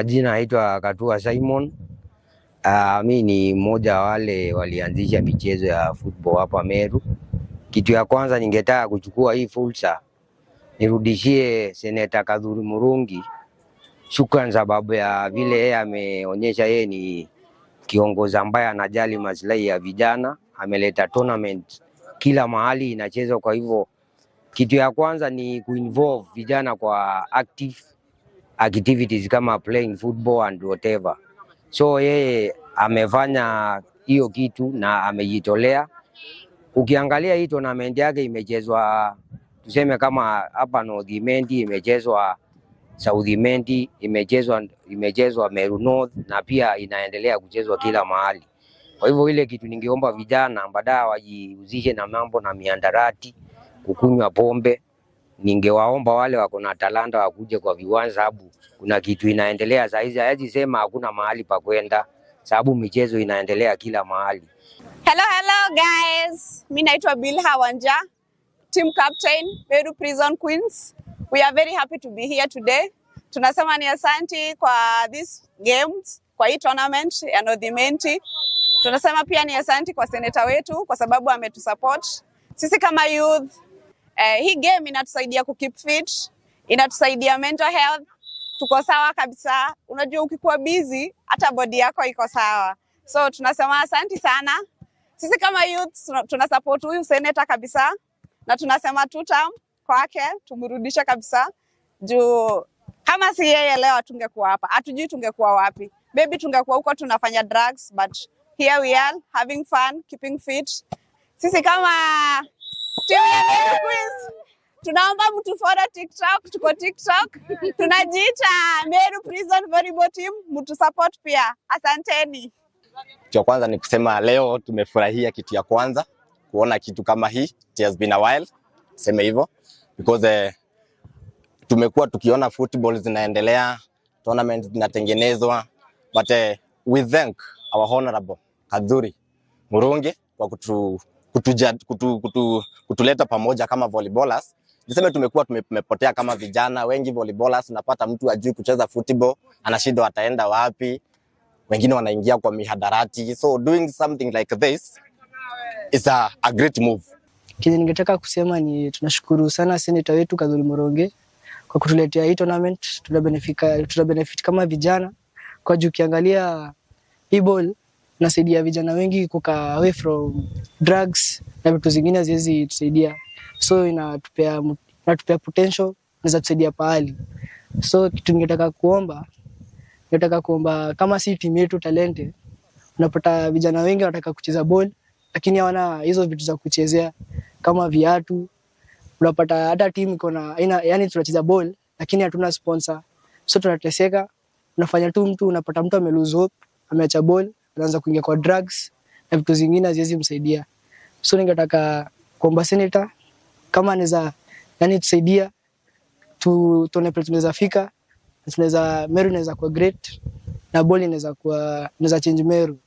Jina naitwa Katua Simon. Mimi ni mmoja wale walianzisha michezo ya football hapa Meru. Kitu ya kwanza ningetaka kuchukua hii fursa nirudishie Seneta Kadhuri Murungi shukrani sababu ya vile yeye ameonyesha yeye ni kiongozi ambaye anajali maslahi ya vijana. Ameleta tournament kila mahali inachezwa, kwa hivyo kitu ya kwanza ni kuinvolve vijana kwa active activities kama playing football and whatever. So yeye amefanya hiyo kitu na amejitolea. Ukiangalia hii tournament yake imechezwa tuseme kama hapa North Imenti, imechezwa South Imenti, imechezwa Meru North na pia inaendelea kuchezwa kila mahali. Kwa hivyo ile kitu ningeomba vijana badala wajihusishe na mambo na miandarati, kukunywa pombe, ningewaomba wale wako na talanta wakuje kwa viwanja, sababu kuna kitu inaendelea sasa hizi. Haezi sema hakuna mahali pa kwenda sababu michezo inaendelea kila mahali. Hello guys. Mimi naitwa Bilha Wanja, team captain Meru Prison Queens. We are very happy to be here today. Tunasema ni asante kwa this games, kwa hii tournament ya North Imenti. Tunasema pia ni asante kwa seneta wetu kwa sababu ametusupport. Sisi kama youth, hii game inatusaidia kukeep fit, inatusaidia mental health. Tuko sawa kabisa. Unajua ukikuwa busy hata body yako iko sawa. So tunasema asante sana. Sisi kama youth tunasupport huyu seneta kabisa na tunasema tutam kwake tumrudishe kabisa. Juu kama si yeye leo tungekuwa hapa. Hatujui tungekuwa wapi. Maybe tungekuwa huko tunafanya drugs, but here we are having fun, keeping fit. Sisi kama team ya Meru Queens tunaomba mtu follow TikTok, tuko TikTok. Tunajiita Meru Prison Volleyball Team, mtu support pia. Asanteni. Cha kwanza ni kusema leo tumefurahia kitu ya kwanza kuona kitu kama hii. It has been a while, sema hivyo, because tumekuwa tukiona football zinaendelea, tournament zinatengenezwa, but we thank our honorable Kadhuri Murungi kwa kutuleta pamoja kama volleyballers. Niseme tumekuwa tumepotea kama vijana wengi volleyballers. Unapata mtu ajui kucheza football, anashindwa ataenda wapi, wengine wanaingia kwa mihadarati. So doing something like this is a great move. Kile ningetaka kusema ni tunashukuru sana seneta wetu Kadhuri Murungi kwa kutuletea hii tournament. Tutabenefit kama vijana kwa juu kiangalia hii ball nasaidia vijana wengi kuka away from drugs na vitu zingine ziwezi tusaidia. So inatupea potential na tusaidia pahali. So kitu ningetaka kuomba kama si team yetu talente, unapata vijana wengi wanataka kucheza ball lakini hawana hizo vitu za kuchezea kama viatu. Unapata hata team iko na yani tunacheza ball lakini hatuna sponsor. So tunateseka, unafanya tu mtu unapata mtu ame lose hope, ameacha ball, anaanza kuingia kwa drugs na vitu zingine haziwezi msaidia. So ningetaka kuomba senator kama anaweza tusaidia tuone pale tunaweza fika, Meru inaweza kuwa great na ball inaweza change Meru.